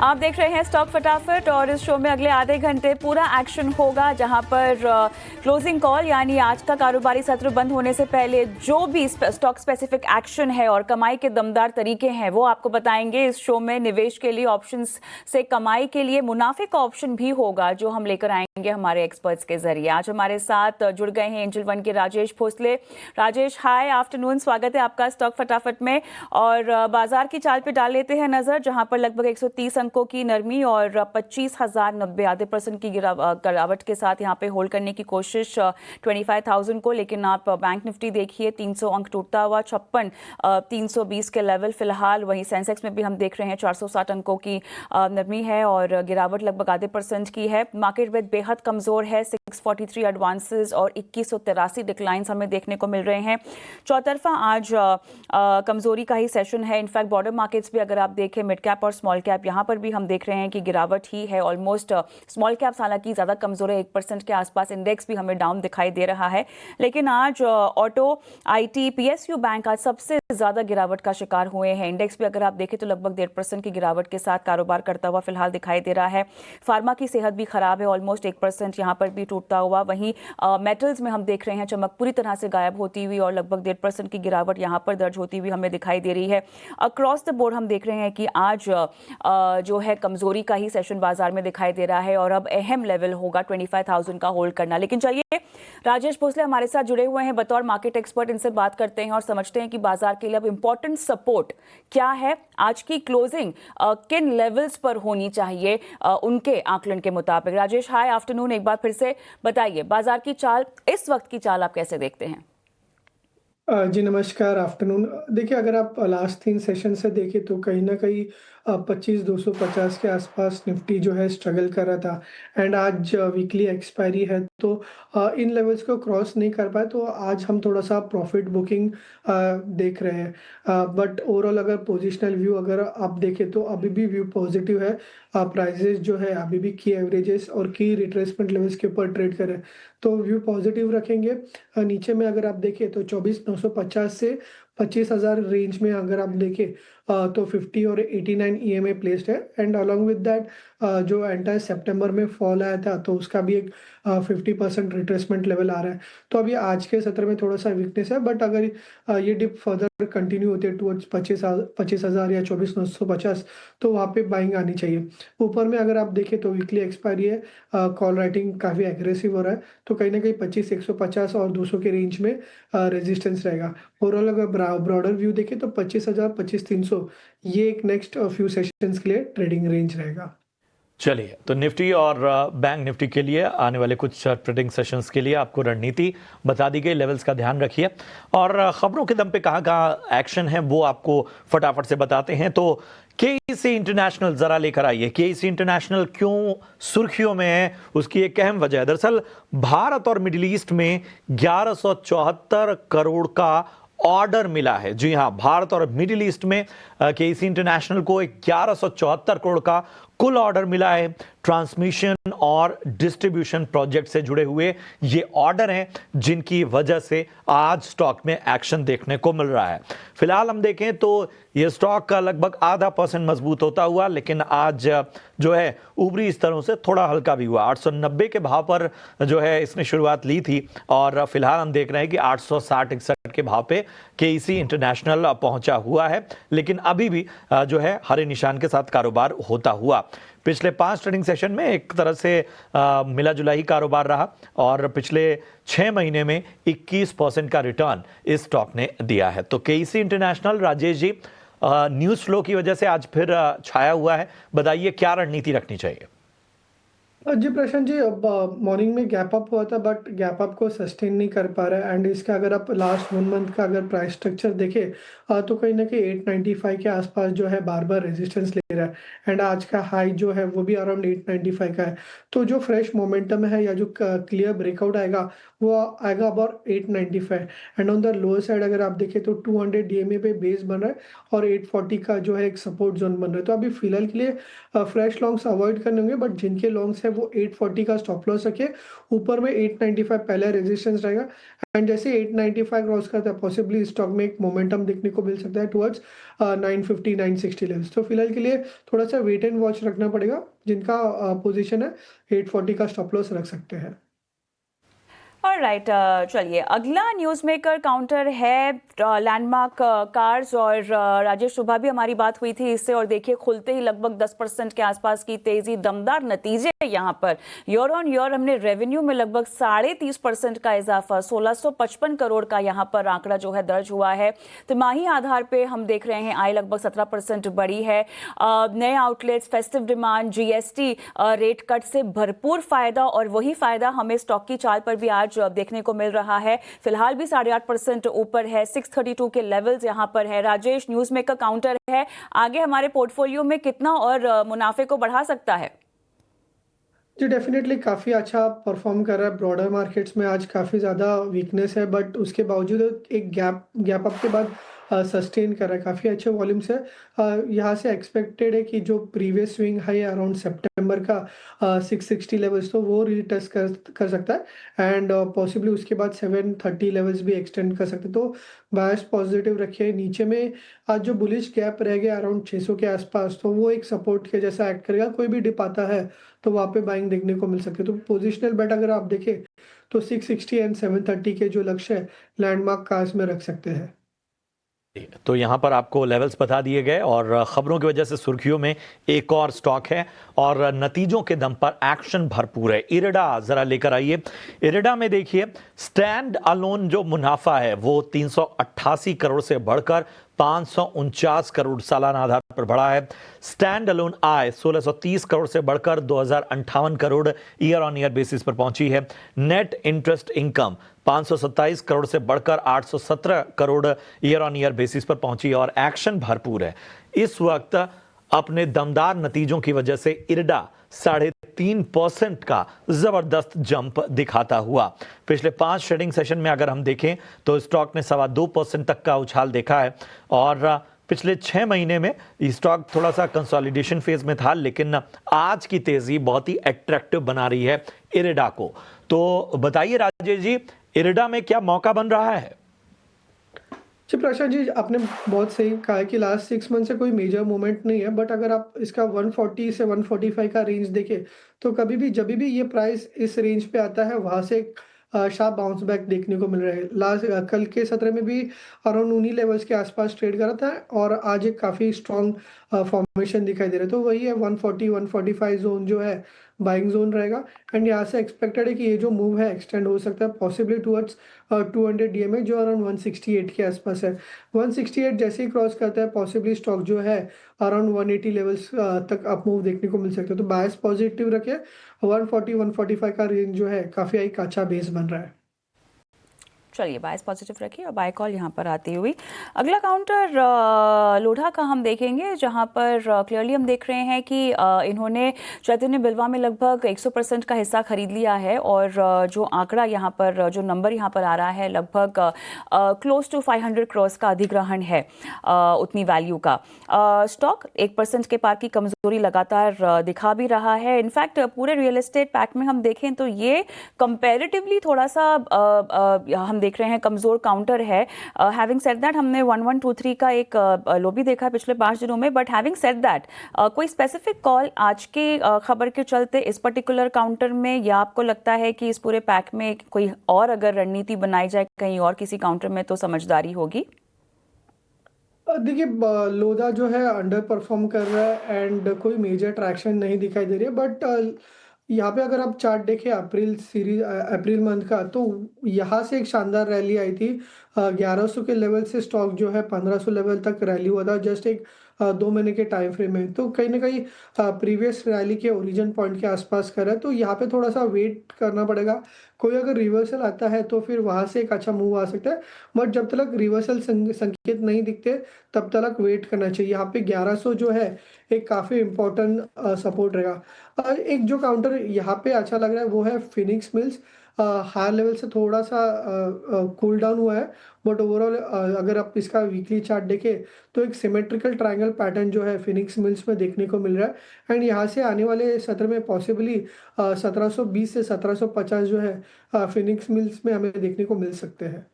आप देख रहे हैं स्टॉक फटाफट और इस शो में अगले आधे घंटे पूरा एक्शन होगा, जहां पर क्लोजिंग कॉल यानी आज का कारोबारी सत्र बंद होने से पहले जो भी स्टॉक स्पेसिफिक एक्शन है और कमाई के दमदार तरीके हैं वो आपको बताएंगे। इस शो में निवेश के लिए ऑप्शंस से कमाई के लिए मुनाफे का ऑप्शन भी होगा जो हम लेकर आएंगे हमारे एक्सपर्ट्स के जरिए। आज हमारे साथ जुड़ गए हैं एंजल वन के राजेश भोसले। राजेश, हाय आफ्टरनून, स्वागत है आपका स्टॉक फटाफट में। और बाजार की चाल पे डाल लेते हैं नजर, जहां पर लगभग 130 अंकों की नरमी और 25,090 आधे% की गिरावट के साथ यहां पे होल्ड करने की कोशिश 25,000 को। लेकिन आप बैंक निफ्टी देखिए 300 अंक टूटता हुआ 320 के लेवल फिलहाल। वहीं सेंसेक्स में भी हम देख रहे हैं 460 अंकों की नरमी है और गिरावट लगभग आधे% की है। मार्केट में बेहद कमजोर है, 643 एडवांसेस और 2183 डिक्लाइंस हमें देखने को मिल रहे हैं। चौतरफा आज कमजोरी का ही सेशन है। इनफैक्ट बॉर्डर मार्केट्स भी अगर आप देखें, मिड कैप और स्मॉल कैप, यहाँ पर भी हम देख रहे हैं कि गिरावट ही है ऑलमोस्ट। स्मॉल कैप्स हालांकि ज़्यादा कमजोर है, 1% के आसपास। इंडेक्स भी हमें डाउन दिखाई दे रहा है। लेकिन आज ऑटो, आईटी, पीएसयू बैंक आज सबसे ज़्यादा गिरावट का शिकार हुए हैं। इंडेक्स भी अगर आप देखें तो लगभग 1.5% की गिरावट के साथ कारोबार करता हुआ फिलहाल दिखाई दे रहा है। फार्मा की सेहत भी खराब है, ऑलमोस्ट 1% यहाँ पर भी टूटता हुआ। वहीं मेटल्स में हम देख रहे हैं चमक पूरी तरह से गायब होती हुई और लगभग 1.5% की गिरावट यहाँ पर दर्ज होती हुई हमें दिखाई दे रही है। अक्रॉस द बोर्ड हम देख रहे हैं कि आज जो है कमजोरी का ही सेशन बाजार में दिखाई दे रहा है और अब अहम लेवल होगा 25,000 का होल्ड करना। लेकिन चलिए, राजेश भोसले हमारे साथ जुड़े हुए हैं बतौर मार्केट एक्सपर्ट, इनसे बात करते हैं और समझते हैं कि बाजार के लिए अब इंपॉर्टेंट सपोर्ट क्या है। आज की क्लोजिंग किन लेवल्स पर होनी चाहिए उनके आकलन के मुताबिक। राजेश, हाय आफ्टरनून, एक बार फिर से बताइए बाजार की चाल, इस वक्त की चाल आप कैसे देखते हैं? जी नमस्कार, आफ्टरनून। देखिए, अगर आप लास्ट 3 सेशन से देखें तो कहीं न कहीं 25,250 के आसपास निफ्टी जो है स्ट्रगल कर रहा था। एंड आज वीकली एक्सपायरी है तो इन लेवल्स को क्रॉस नहीं कर पाए, तो आज हम थोड़ा-सा प्रॉफिट बुकिंग देख रहे हैं। बट ओवरऑल अगर पोजिशनल व्यू अगर आप देखें तो अभी भी व्यू पॉजिटिव है। प्राइसेस जो है अभी भी की एवरेजेस और की रिट्रेसमेंट लेवल्स के ऊपर ट्रेड कर रहे हैं, तो व्यू पॉजिटिव रखेंगे। नीचे में अगर आप देखें तो 24,950 से 25,000 रेंज में अगर आप देखें तो 50 और 89 ईएमए प्लेस्ड है। एंड अलॉन्ग विद दैट जो एंटायर सितंबर में फॉल आया था तो उसका भी एक 50% रिट्रेसमेंट लेवल आ रहा है। तो अभी आज के सत्र में थोड़ा सा वीकनेस है, बट अगर ये डिप फर्दर कंटिन्यू होती है टुवर्ड्स 25,000 या 24,950, तो वहाँ पे बाइंग आनी चाहिए। ऊपर में अगर आप देखें तो वीकली एक्सपायरी है, कॉल राइटिंग काफ़ी एग्रेसिव हो रहा है, तो कहीं ना कहीं 25,150 और 200 के रेंज में रेजिस्टेंस रहेगा। ओवरऑल अगर ब्रॉडर व्यू देखें तो 25,000 25,300 ये एक नेक्स्ट फ्यू सेशंस के लिए ट्रेडिंग रेंज रहेगा। चलिए, तो निफ्टी और बैंक निफ्टी के लिए आने वाले कुछ ट्रेडिंग सेशंस के लिए आपको रणनीति बता दी गई, लेवल्स का ध्यान रखिए और खबरों के दम पे कहाँ कहाँ एक्शन है वो आपको फटाफट से बताते हैं। तो केईसी इंटरनेशनल जरा लेकर आइए। केईसी इंटरनेशनल क्यों सुर्खियों में है, उसकी एक अहम वजह है। दरअसल भारत और मिडिल ईस्ट में 1174 करोड़ का ऑर्डर मिला है। जी हां, भारत और मिडिल ईस्ट में केईसी इंटरनेशनल को 1174 करोड़ का कुल ऑर्डर मिला है। ट्रांसमिशन और डिस्ट्रीब्यूशन प्रोजेक्ट से जुड़े हुए ये ऑर्डर हैं जिनकी वजह से आज स्टॉक में एक्शन देखने को मिल रहा है। फिलहाल हम देखें तो ये स्टॉक का लगभग 0.5% मजबूत होता हुआ, लेकिन आज जो है ऊपरी स्तरों से थोड़ा हल्का भी हुआ। 890 के भाव पर जो है इसने शुरुआत ली थी और फिलहाल हम देख रहे हैं कि 860-61 के भाव पे केईसी इंटरनेशनल पहुंचा हुआ है, लेकिन अभी भी जो है हरे निशान के साथ कारोबार होता हुआ। पिछले 5 ट्रेडिंग सेशन में एक तरह से मिला जुला ही कारोबार रहा और पिछले 6 महीने में 21% का रिटर्न इस स्टॉक ने दिया है। तो KEC international, Rajesh ji, news flow की वजह से आज फिर छाया हुआ है, बताइए क्या रणनीति रखनी चाहिए? जी प्रशांत जी, अब मॉर्निंग में गैप अप हुआ था बट गैप अप को सस्टेन नहीं कर पा रहा है। एंड इसका अगर आप लास्ट 1 मंथ का अगर प्राइस स्ट्रक्चर देखें तो कहीं ना कहीं 895 के आसपास जो है बार बार रेजिस्टेंस ले रहा है। एंड आज का हाई जो है वो भी अराउंड 895 का है। तो जो फ्रेश मोमेंटम है या जो क्लियर ब्रेकआउट आएगा वो आएगा about 895। And on the lower side अगर आप देखें तो 200 डीएमए पे बेस बन रहा है और 840 का जो है एक सपोर्ट जोन बन रहा है। तो अभी फिलहाल के लिए फ्रेश लॉन्ग्स अवॉइड करने होंगे, बट जिनके लॉन्ग्स है वो 840 का स्टॉप लॉस रखिए। ऊपर में 895 पहले रेजिस्टेंस रहेगा एंड जैसे 895 क्रॉस करता है पॉसिबली स्टॉक में एक मोमेंटम देखने को मिल सकता है टुवर्ड्स 950 960 लेवल्स। तो फिलहाल के लिए थोड़ा सा वेट एंड वॉच रखना पड़ेगा। जिनका पोजीशन है 840 का स्टॉप लॉस रख सकते हैं। ऑलराइट, चलिए अगला न्यूज़ मेकर काउंटर है लैंडमार्क कार्स और राजेश सुबह भी हमारी बात हुई थी इससे और देखिए खुलते ही लगभग 10% के आसपास की तेजी, दमदार नतीजे यहाँ पर। ईयर ऑन ईयर हमने रेवेन्यू में लगभग 30.5% का इजाफा, 1655 करोड़ का यहाँ पर आंकड़ा जो है दर्ज हुआ है। तिमाही आधार पे हम देख रहे हैं आय लगभग 17% बढ़ी है। नए outlets, festive demand, GST rate cut से भरपूर फायदा और वही फायदा हमें स्टॉक की चाल पर भी आज देखने को मिल रहा है। फिलहाल भी 8.5% ऊपर है, 632 के लेवल्स यहां पर है। राजेश, न्यूज़ मेकर काउंटर है, आगे हमारे पोर्टफोलियो में कितना और मुनाफे को बढ़ा सकता है? जी डेफिनेटली काफ़ी अच्छा परफॉर्म कर रहा है। ब्रॉडर मार्केट्स में आज काफ़ी ज़्यादा वीकनेस है बट उसके बावजूद एक गैप अप के बाद सस्टेन कर रहा है, काफ़ी अच्छे वॉल्यूम्स है। यहाँ से एक्सपेक्टेड है कि जो प्रीवियस स्विंग हाई अराउंड सितंबर का 660 लेवल्स तो वो रीटेस्ट कर सकता है एंड पॉसिबली उसके बाद 730 लेवल्स भी एक्सटेंड कर सकते हैं। तो बायस पॉजिटिव रखिए। नीचे में आज जो बुलिश गैप रह गया अराउंड 600 के आसपास तो वो एक सपोर्ट के जैसा एक्ट करेगा। कोई भी डिप आता है तो वहाँ पे बाइंग देखने को मिल सकती है। तो पोजिशनल बेट अगर आप देखें तो 660 एंड 730 के जो लक्ष्य है लैंडमार्क कार्स में रख सकते हैं। तो यहाँ पर आपको लेवल्स बता दिए गए और खबरों की वजह से सुर्खियों में एक और स्टॉक है और नतीजों के दम पर एक्शन भरपूर है। इरेडा जरा लेकर आइए। इरेडा में देखिए स्टैंड अलोन जो मुनाफा है वो 388 करोड़ से बढ़कर 549 करोड़ सालाना आधार पर बढ़ा है। स्टैंड अलोन आय 1630 करोड़ से बढ़कर 2058 crore year on year basis पर पहुंची है। नेट इंटरेस्ट इनकम 527 करोड़ से बढ़कर 817 crore year on year basis पर पहुंची और एक्शन भरपूर है। इस वक्त अपने दमदार नतीजों की वजह से इरडा 3.5% का जबरदस्त जंप दिखाता हुआ। पिछले 5 ट्रेडिंग सेशन में अगर हम देखें तो स्टॉक ने 2.25% तक का उछाल देखा है और पिछले 6 महीने में स्टॉक थोड़ा सा कंसोलिडेशन फेज में था, लेकिन आज की तेजी बहुत ही अट्रैक्टिव बना रही है इरेडा को। तो बताइए राजेश जी, इरेडा में क्या मौका बन रहा है? जी प्रशांत जी, आपने बहुत सही कहा है कि लास्ट 6 मंथ से कोई मेजर मूवमेंट नहीं है बट अगर आप इसका 140 से 145 का रेंज देखें तो कभी भी जब भी ये प्राइस इस रेंज पे आता है वहां से एक शार्प बाउंस बैक देखने को मिल रहा है। लास्ट कल के सत्र में भी अराउंड उन्हीं लेवल्स के आसपास ट्रेड करा था और आज एक काफ़ी स्ट्रॉन्ग फॉर्मेशन दिखाई दे रहा है। तो वही है 140 145 जोन जो है बाइंग जोन रहेगा एंड यहाँ से एक्सपेक्टेड है कि ये जो मूव है एक्सटेंड हो सकता है पॉसिबली टुवर्ड्स 200 डीएमए जो अराउंड 168 के आसपास है। 168 जैसे ही क्रॉस करता है पॉसिबली स्टॉक जो है अराउंड 180 लेवल्स तक अप मूव देखने को मिल सकता है। तो बायस पॉजिटिव रखे। 140 145 का रेंज जो है काफ़ी एक अच्छा बेस बन रहा है। चलिए बायस पॉजिटिव रखिए और बाय कॉल यहाँ पर आती हुई अगला काउंटर लोढ़ा का हम देखेंगे जहाँ पर क्लियरली हम देख रहे हैं कि इन्होंने चैतन्य बिल्वा में लगभग 100% का हिस्सा खरीद लिया है और जो आंकड़ा यहाँ पर जो नंबर यहाँ पर आ रहा है लगभग क्लोज टू 500 करोड़ का अधिग्रहण है उतनी वैल्यू का। स्टॉक 1% के पार की कमजोरी लगातार दिखा भी रहा है। इनफैक्ट पूरे रियल एस्टेट पैक में हम देखें तो ये कंपैरेटिवली थोड़ा सा हम देख रहे हैं कमजोर काउंटर है। हैविंग सेड दैट हमने 1123 का एक लो भी देखा है पिछले 5 दिनों में बट हैविंग सेड दैट कोई स्पेसिफिक कॉल आज की खबर के चलते इस पर्टिकुलर काउंटर में या आपको लगता है कि इस पूरे पैक में कोई और अगर रणनीति बनाई जाए कहीं और किसी काउंटर में तो समझदारी होगी? देखिए लोधा जो है अंडर परफॉर्म कर रहा है एंड कोई मेजर ट्रैक्शन नहीं दिखाई दे रही है बट यहाँ पे अगर आप चार्ट देखें अप्रैल मंथ का तो यहाँ से एक शानदार रैली आई थी 1100 के लेवल से स्टॉक जो है 1500 लेवल तक रैली हुआ था जस्ट एक 2 महीने के टाइम फ्रेम में। तो कहीं ना कहीं प्रीवियस रैली के ओरिजिन पॉइंट के आसपास कर रहा है तो यहाँ पे थोड़ा सा वेट करना पड़ेगा। कोई अगर रिवर्सल आता है तो फिर वहाँ से एक अच्छा मूव आ सकता है बट जब तक रिवर्सल संकेत नहीं दिखते तब तक वेट करना चाहिए। यहाँ पे 1100 जो है एक काफ़ी इंपॉर्टेंट सपोर्ट रहेगा। एक जो काउंटर यहाँ पे अच्छा लग रहा है वो है फिनिक्स मिल्स। हायर लेवल से थोड़ा सा कूल डाउन हुआ है, बट ओवरऑल अगर आप इसका वीकली चार्ट देखें तो एक सिमेट्रिकल ट्रायंगल पैटर्न जो है फिनिक्स मिल्स में देखने को मिल रहा है। एंड यहाँ से आने वाले सत्र में पॉसिबली 1720 से 1750 जो है फिनिक्स मिल्स में हमें देखने को मिल सकते हैं।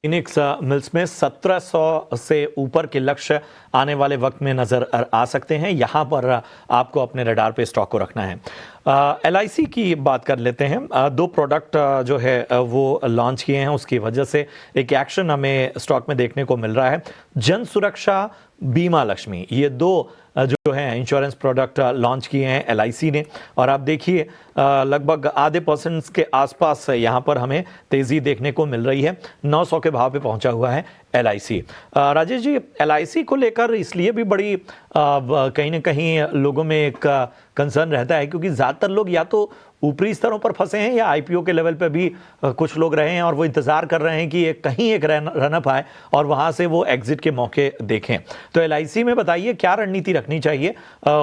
फिनिक्स मिल्स में 1700 से ऊपर के लक्ष्य आने वाले वक्त में नजर आ सकते हैं। यहाँ पर आपको अपने रडार पे स्टॉक को रखना है। LIC की बात कर लेते हैं। दो प्रोडक्ट जो है वो लॉन्च किए हैं, उसकी वजह से एक एक्शन हमें स्टॉक में देखने को मिल रहा है। जन सुरक्षा, बीमा लक्ष्मी, ये दो जो है इंश्योरेंस प्रोडक्ट लॉन्च किए हैं LIC ने, और आप देखिए लगभग आधे % के आसपास यहाँ पर हमें तेजी देखने को मिल रही है। 900 के भाव पे पहुंचा हुआ है LIC। राजेश जी, LIC को लेकर इसलिए भी बड़ी कहीं ना कहीं लोगों में एक कंसर्न रहता है क्योंकि ज़्यादातर लोग या तो ऊपरी स्तरों पर फंसे हैं या IPO के लेवल पे भी कुछ लोग रहे हैं और वो इंतज़ार कर रहे हैं कि कहीं एक रनअप आए और वहाँ से वो एग्जिट के मौके देखें। तो LIC में बताइए क्या रणनीति रखनी चाहिए?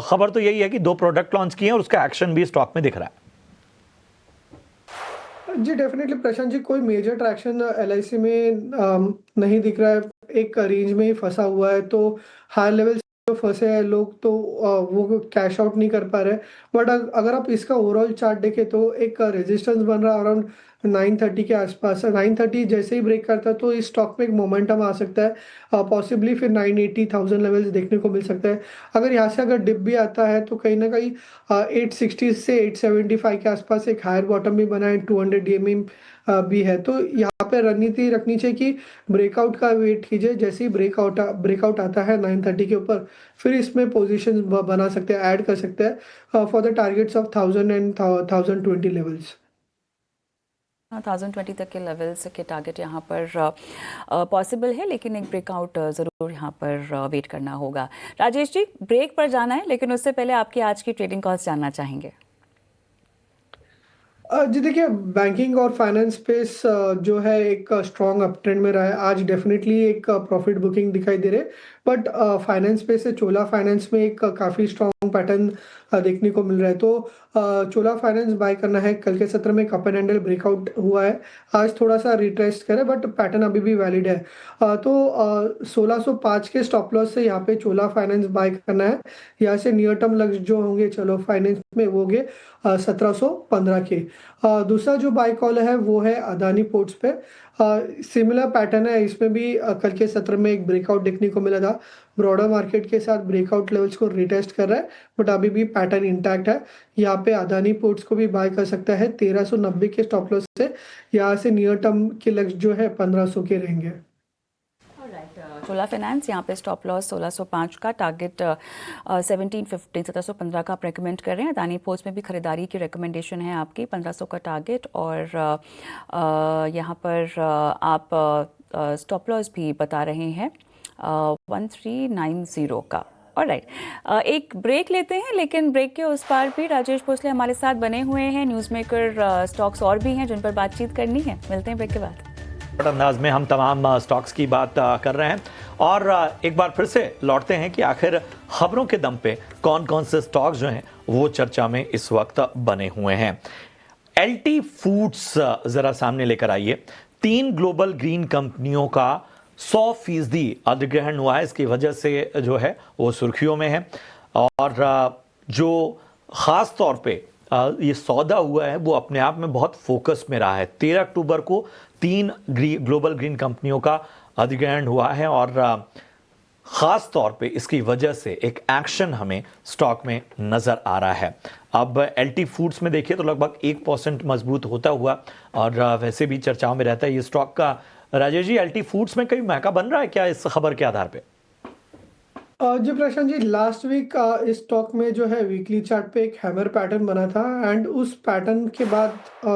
खबर तो यही है कि दो प्रोडक्ट लॉन्च किए हैं और उसका एक्शन भी स्टॉक में दिख रहा है। जी डेफिनेटली प्रशांत जी, कोई मेजर ट्रैक्शन LIC में नहीं दिख रहा है। एक रेंज में ही फंसा हुआ है, तो हाई लेवल जो फंसे हैं लोग तो वो कैश आउट नहीं कर पा रहे। बट अगर आप इसका ओवरऑल चार्ट देखें तो एक रेजिस्टेंस बन रहा है अराउंड 930 के आसपास। 930 जैसे ही ब्रेक करता है तो इस स्टॉक में एक मोमेंटम आ सकता है, पॉसिबली फिर 980,000 लेवल्स देखने को मिल सकता है। अगर यहाँ से अगर डिप भी आता है तो कहीं ना कहीं 860 से 875 के आसपास एक हायर बॉटम भी बना है, 200 DMA भी है। तो यहाँ पे रणनीति रखनी चाहिए कि ब्रेकआउट का वेट कीजिए। जैसे ही ब्रेकआउट आता है 930 के ऊपर, फिर इसमें पोजीशंस बना सकते हैं, ऐड कर सकते हैं for the targets of 1000 and 1020 levels. 1020 तक के लेवल्स के टारगेट यहाँ पर पॉसिबल है, लेकिन एक ब्रेकआउट ज़रूर यहाँ पर वेट करना होगा। राजेश जी, ब्रेक पर जाना है, लेकिन उससे पहले आपकी आज की ट्रेडिंग कॉल्स जानना चाहेंगे। जी देखिए, बैंकिंग और फाइनेंस स्पेस जो है एक स्ट्रॉन्ग अप ट्रेंड में रहा है। आज डेफिनेटली एक प्रॉफिट बुकिंग दिखाई दे रहे, बट फाइनेंस स्पेस से चोला फाइनेंस में एक काफ़ी स्ट्रॉन्ग पैटर्न देखने को मिल रहा है। तो चोला फाइनेंस बाय करना है। कल के सत्र में कप एंड हैंडल ब्रेकआउट हुआ है, आज थोड़ा सा रिट्रेस्ट करे, बट पैटर्न अभी भी वैलिड है। तो 1605 के स्टॉप लॉस से यहाँ पे चोला फाइनेंस बाय करना है। यहाँ से नियर टर्म लक्ष्य जो होंगे चलो फाइनेंस में वो होंगे 1715 के। दूसरा जो बाय कॉल है वो है अदानी पोर्ट्स पे। सिमिलर पैटर्न है, इसमें भी कल के सत्र में एक ब्रेकआउट देखने को मिला था। ब्रॉडर मार्केट के साथ ब्रेकआउट लेवल्स को रिटेस्ट कर रहा है, बट अभी भी पैटर्न इंटैक्ट है। यहाँ पे अदानी पोर्ट्स को भी बाय कर सकता है 1390 के स्टॉप लॉस से। यहाँ से नियर टर्म के लक्ष्य जो है 1500 के रहेंगे। चोला फाइनेंस यहाँ पे स्टॉप लॉस 1605 का, टारगेट 1715 का आप रेकमेंड कर रहे हैं। अदानी पोर्ट्स में भी खरीदारी की रिकमेंडेशन है आपकी, 1500 का टारगेट, और यहाँ पर आप स्टॉप लॉस भी बता रहे हैं 1390 का। ऑलराइट, एक ब्रेक लेते हैं, लेकिन ब्रेक के उस पार भी राजेश भोसले हमारे साथ बने हुए हैं। न्यूज़ मेकर स्टॉक्स और भी हैं जिन पर बातचीत करनी है। मिलते हैं ब्रेक के बाद। अंदाज में हम तमाम स्टॉक्स की बात कर रहे हैं और एक बार फिर से लौटते हैं कि आखिर खबरों के दम पे कौन कौन से स्टॉक्स जो हैं वो चर्चा में इस वक्त बने हुए हैं। LT फूड्स जरा सामने लेकर आइए। 3 ग्लोबल ग्रीन कंपनियों का 100% अधिग्रहण हुआ है, इसकी वजह से जो है वो सुर्खियों में है। और जो खास तौर पे ये सौदा हुआ है वो अपने आप में बहुत फोकस में रहा है। 13 अक्टूबर को 3 ग्लोबल ग्रीन कंपनियों का अधिग्रहण हुआ है और ख़ास तौर पे इसकी वजह से एक एक्शन हमें स्टॉक में नज़र आ रहा है। अब LT फूड्स में देखिए तो लगभग 1% मजबूत होता हुआ, और वैसे भी चर्चाओं में रहता है ये स्टॉक का। राजेश जी, LT फूड्स में कहीं महका बन रहा है क्या इस खबर के आधार पे? जी प्रशांत जी, लास्ट वीक इस स्टॉक में जो है वीकली चार्ट पे एक हैमर पैटर्न बना था, एंड उस पैटर्न के बाद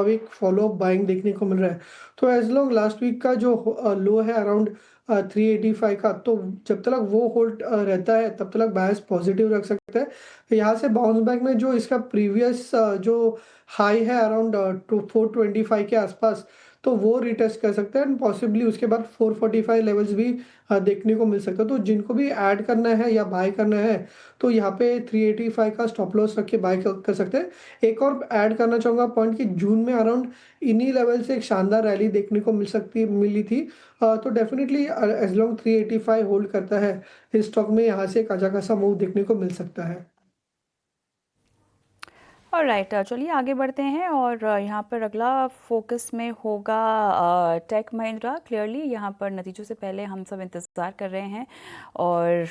एक फॉलो अप बाइंग देखने को मिल रहा है। तो एज लॉन्ग लास्ट वीक का जो लो है अराउंड 385 का, तो जब तक वो होल्ड रहता है तब तक बायस पॉजिटिव रख सकता है। यहाँ से बाउंस बैक में जो इसका प्रीवियस जो हाई है अराउंड 425 के आसपास, तो वो रिटेस्ट कर सकते हैं एंड पॉसिबली उसके बाद 445 लेवल्स भी देखने को मिल सकता है। तो जिनको भी ऐड करना है या बाय करना है तो यहाँ पे 385 का स्टॉप लॉस रख के बाय कर सकते हैं। एक और ऐड करना चाहूँगा पॉइंट कि जून में अराउंड इन्हीं लेवल से एक शानदार रैली देखने को मिली थी। तो डेफिनेटली एज लॉन्ग 385 होल्ड करता है इस स्टॉक में, यहाँ से एक अच्छा खासा मूव देखने को मिल सकता है। ऑलराइट, चलिए आगे बढ़ते हैं और यहाँ पर अगला फोकस में होगा टेक महिंद्रा। क्लियरली यहाँ पर नतीजों से पहले हम सब इंतज़ार कर रहे हैं और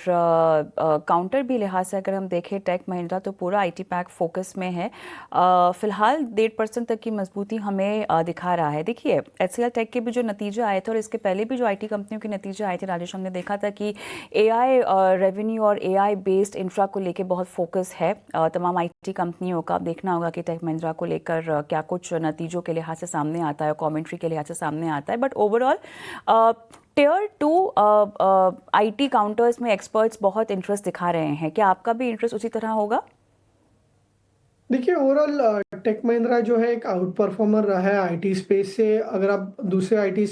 काउंटर भी लिहाज से अगर हम देखें टेक महिंद्रा तो पूरा आईटी पैक फोकस में है। फ़िलहाल 1.5% तक की मजबूती हमें दिखा रहा है। देखिए HCL टेक के भी जो नतीजे आए थे और इसके पहले भी जो आईटी कंपनियों के नतीजे आए थे राजेश, हमने देखा था कि AI रेवेन्यू और AI बेस्ड इंफ्रा को लेके बहुत फोकस है तमाम आईटी कंपनियों का। देखना होगा कि टेक महिंद्रा को लेकर क्या कुछ नतीजों के लिहाज से सामने आता है, कमेंट्री के लिहाज से सामने आता है। But overall tier 2 IT counters में एक्सपर्ट्स बहुत इंटरेस्ट दिखा रहे हैं। क्या आपका भी इंटरेस्ट उसी तरह होगा? देखिए ओवरऑल टेक महिंद्रा जो है एक आउट परफॉर्मर रहा है आईटी स्पेस से। अगर आप दूसरे आईटी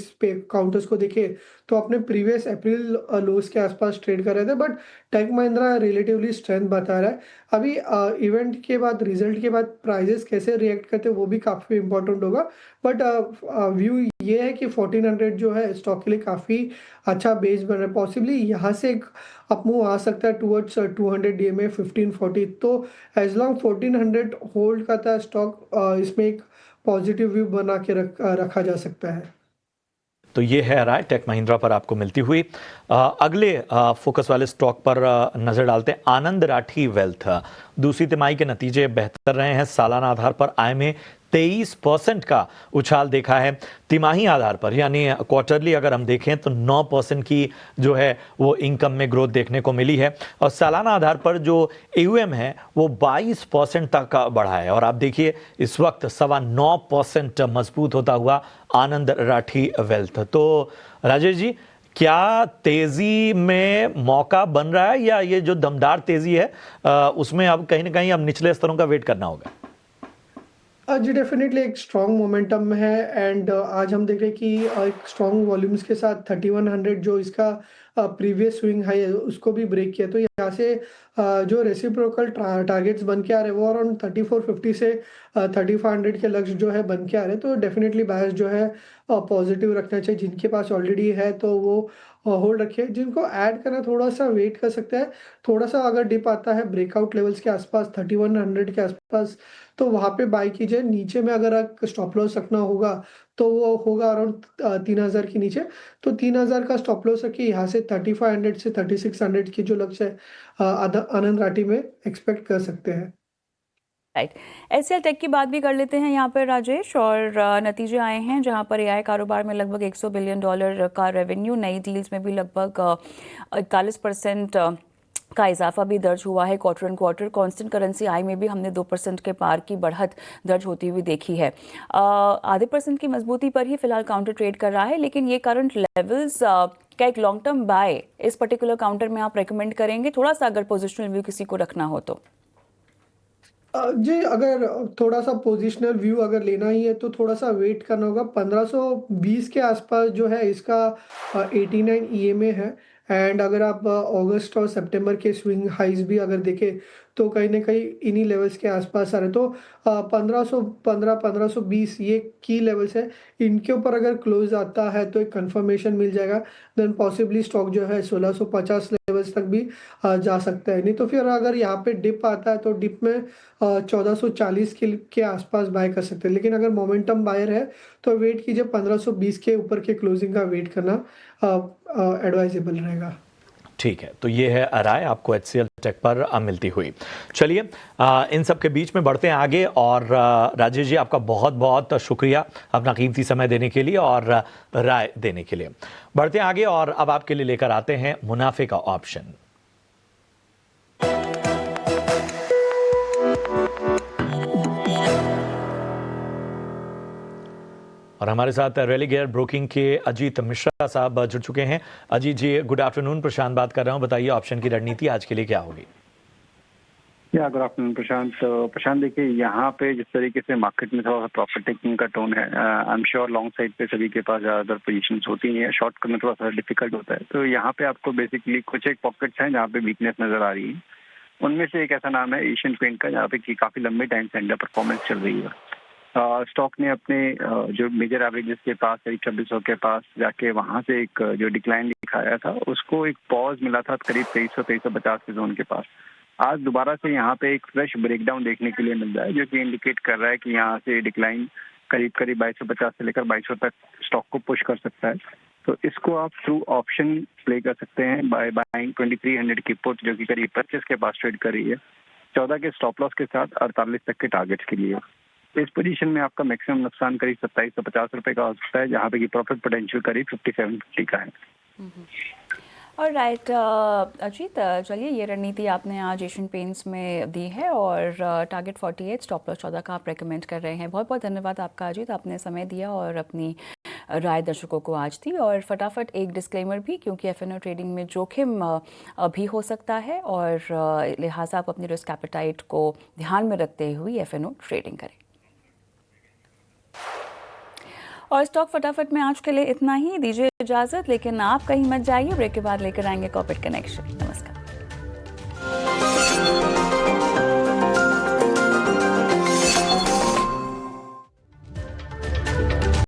काउंटर्स को देखें तो अपने प्रीवियस अप्रैल लोस के आसपास ट्रेड कर रहे थे, but Tech Mahindra relatively strength बता रहा है। अभी इवेंट के बाद, रिजल्ट के बाद प्राइजेस कैसे रिएक्ट करते हैं वो भी काफ़ी इंपॉर्टेंट होगा। बट व्यू ये है कि 1400 जो है स्टॉक के लिए काफ़ी अच्छा बेस बन रहा है। पॉसिबली यहाँ से एक अपमूव आ सकता है टुवर्ड्स 200 DMA 1540। तो एज लॉन्ग 1400 होल्ड करता है स्टॉक, इसमें एक पॉजिटिव व्यू बना के रखा जा सकता है। तो ये है राय टेक महिंद्रा पर आपको मिलती हुई। अगले फोकस वाले स्टॉक पर नजर डालते हैं। आनंद राठी वेल्थ, दूसरी तिमाही के नतीजे बेहतर रहे हैं। सालाना आधार पर आय में 23% का उछाल देखा है। तिमाही आधार पर यानी क्वार्टरली अगर हम देखें तो 9% की जो है वो इनकम में ग्रोथ देखने को मिली है और सालाना आधार पर जो AUM है वो 22% तक का बढ़ा है। और आप देखिए इस वक्त 9.25% मजबूत होता हुआ आनंद राठी वेल्थ। तो राजेश जी, क्या तेजी में मौका बन रहा है या ये जो दमदार तेजी है उसमें अब कहीं ना कहीं अब निचले स्तरों का वेट करना होगा? जी डेफिनेटली एक स्ट्रॉन्ग मोमेंटम में है एंड आज हम देख रहे हैं कि एक स्ट्रॉन्ग वॉल्यूम्स के साथ 3100 जो इसका प्रीवियस स्विंग हाई है उसको भी ब्रेक किया। तो यहाँ से जो रेसिप्रोकल टारगेट्स बन के आ रहे हैं वो अराउंड 3450 से 3500 के लक्ष्य जो है बन के आ रहे हैं। तो डेफिनेटली बायस जो है पॉजिटिव रखना चाहिए। जिनके पास ऑलरेडी है तो वो होल्ड रखिए। जिनको ऐड करना थोड़ा सा वेट कर सकते हैं। थोड़ा सा अगर डिप आता है ब्रेकआउट लेवल्स के आसपास 3100 के आसपास तो वहाँ पे बाई कीजिए। नीचे में अगर आप स्टॉप लॉस रखना होगा तो वो होगा अराउंड 3000 के नीचे। तो 3000 का स्टॉप लॉस रखिए। यहाँ से 3500 से 3600 की जो लक्ष्य है आनंद राठी में एक्सपेक्ट कर सकते हैं। राइट, HCL टेक की बात भी कर लेते हैं यहाँ पर राजेश। और नतीजे आए हैं जहाँ पर AI कारोबार में लगभग $100 बिलियन का रेवेन्यू, नई डील्स में भी लगभग 41% का इजाफा भी दर्ज हुआ है। Quarter and quarter constant currency आई में भी हमने 2% के पार की बढ़त दर्ज होती हुई देखी है। आधे % की मजबूती पर ही फिलहाल काउंटर ट्रेड कर रहा है, लेकिन ये करंट लेवल्स का एक लॉन्ग टर्म बाय इस पर्टिकुलर काउंटर में आप रेकमेंड करेंगे थोड़ा सा, अगर पोजिशनल व्यू किसी को रखना हो तो? जी अगर थोड़ा सा पोजिशनल व्यू अगर लेना ही है तो थोड़ा सा वेट करना होगा। 1520 के आसपास जो है इसका 89 EMA है एंड अगर आप अगस्त और सितंबर के स्विंग हाइज भी अगर देखें तो कहीं ना कहीं इन्हीं लेवल्स के आसपास आ रहे। तो 1515 1520 ये की लेवल्स है। इनके ऊपर अगर क्लोज आता है तो एक कंफर्मेशन मिल जाएगा। देन पॉसिबली स्टॉक जो है 1650 लेवल्स तक भी जा सकता है। नहीं तो फिर अगर यहाँ पे डिप आता है तो डिप में 1440 के आसपास बाय कर सकते हैं। लेकिन अगर मोमेंटम बायर है तो वेट कीजिए। 1520 के ऊपर के क्लोजिंग का वेट करना एडवाइजेबल रहेगा। ठीक है, तो ये है राय आपको HCL टेक पर मिलती हुई। चलिए इन सब के बीच में बढ़ते हैं आगे। और राजेश जी, आपका बहुत बहुत शुक्रिया अपना कीमती समय देने के लिए और राय देने के लिए। बढ़ते हैं आगे और अब आपके लिए लेकर आते हैं मुनाफे का ऑप्शन। और हमारे साथ रेलिगेयर ब्रोकिंग के अजीत मिश्रा साहब जुड़ चुके हैं। अजीत जी, गुड आफ्टरनून। प्रशांत बात कर रहा हूं। बताइए ऑप्शन की रणनीति आज के लिए क्या होगी? या गुड आफ्टरनून प्रशांत। तो प्रशांत देखिए, यहाँ पे जिस तरीके से मार्केट में थोड़ा सा प्रॉफिट टेकिंग का टोन है, I am sure long side पे सभी के पास ज़्यादातर पोजीशंस होती हैं, शॉर्ट करना थोड़ा सा डिफिकल्ट होता है। तो यहाँ पे आपको बेसिकली कुछ एक पॉकेट्स हैं जहाँ पे वीकनेस नजर आ रही है। उनमें से एक ऐसा नाम है एशियन पेंट का, जहाँ पे कि काफ़ी लंबे टाइम से अंडर परफॉर्मेंस चल रही है। स्टॉक ने अपने जो मेजर एवरेजेस के पास करीब 2600 के पास जाके वहाँ से एक जो डिक्लाइन दिखाया था, उसको एक पॉज मिला था करीब 2300-2350 के जोन के पास। आज दोबारा से यहाँ पे एक फ्रेश ब्रेकडाउन देखने के लिए मिल रहा है, जो कि इंडिकेट कर रहा है कि यहाँ से डिक्लाइन करीब 2250 से लेकर 2200 तक स्टॉक को पुश कर सकता है। तो इसको आप थ्रू ऑप्शन प्ले कर सकते हैं बाय बाइंग 2300 की पुट, जो कि करीब 25 के पास ट्रेड कर रही है, 14 के स्टॉप लॉस के साथ 48 तक के टारगेट्स के लिए। इस पोजीशन में आपका मैक्सिमम नुकसान करीब 2750 रुपए का हो सकता है, जहाँ पे की प्रॉफिट पोटेंशियल करीब 5750 का है। और राइट अजीत, चलिए ये रणनीति आपने आज एशियन पेंट्स में दी है और टारगेट 48, स्टॉप लॉस 14 का आप रेकमेंड कर रहे हैं। बहुत बहुत धन्यवाद आपका अजीत, आपने समय दिया और अपनी राय दर्शकों को आज दी। और फटाफट एक डिस्क्लेमर भी, क्योंकि एफएनओ ट्रेडिंग में जोखिम भी हो सकता है और लिहाजा आप अपनी रिस्क एपेटाइट को ध्यान में रखते हुए एफएनओ ट्रेडिंग करें। और स्टॉक फटाफट में आज के लिए इतना ही, दीजिए इजाजत, लेकिन आप कहीं मत जाइए, ब्रेक के बाद लेकर आएंगे कॉर्पोरेट कनेक्शन। नमस्कार।